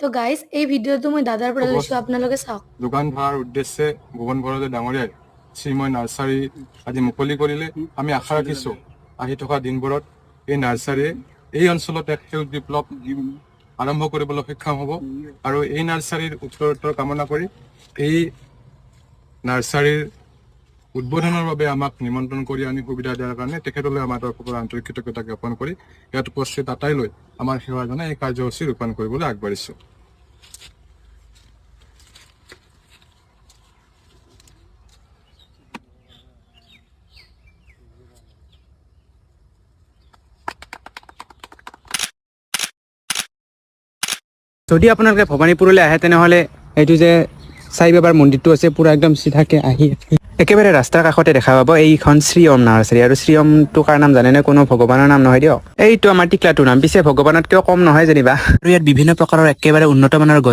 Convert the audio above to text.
তো গাইজ এই ভিডিঅ'টো মই দাদাৰ পৰা লৈছোঁ, আপোনালোকে চাওক। দোকান ভাড়াৰ উদ্দেশ্যে ভুৱন বৰদলৈ ডাঙৰীয়াই শ্ৰীময় নাৰ্চাৰী আজি মুকলি কৰিলে। আমি আশা ৰাখিছোঁ আহি থকা দিনবোৰত এই নাৰ্চাৰীয়ে এই অঞ্চলত এক সেউজ বিপ্লৱ আৰম্ভ কৰিবলৈ সক্ষম হ'ব আৰু এই নাৰ্চাৰীৰ উত্তৰোত্তৰ কামনা কৰি এই নাৰ্চাৰীৰ উদ্বোধনৰ বাবে আমাক নিমন্ত্ৰণ কৰি আনি সুবিধা দিয়াৰ কাৰণে তেখেতলৈ আমাৰ তৰফৰ পৰা আন্তৰিক কৃতজ্ঞতা জ্ঞাপন কৰি ইয়াত উপস্থিত আটাইলৈ আমাৰ সেৱা জনাই এই কাৰ্যসূচী ৰূপায়ণ কৰিবলৈ আগবাঢ়িছোঁ। যদি আপোনালোকে ভবানীপুৰলৈ আহে তেনেহ'লে এইটো যে সাই বাবাৰ মন্দিৰটো আছে পুৰা একদম চিধাকৈ আহি একেবাৰে ৰাস্তাৰ কাষতে দেখা পাব এইখন শ্ৰী ওম নাৰ্চাৰী। আৰু শ্ৰী ওমটো কাৰ নাম জানেনে? কোনো ভগৱানৰ নাম নহয় দিয়ক, এইটো আমাৰ টিকলাটোৰ নাম। পিছে ভগৱানতকৈও কম নহয় যেনিবা। আৰু ইয়াত বিভিন্ন প্ৰকাৰৰ একেবাৰে উন্নত মানৰ গছ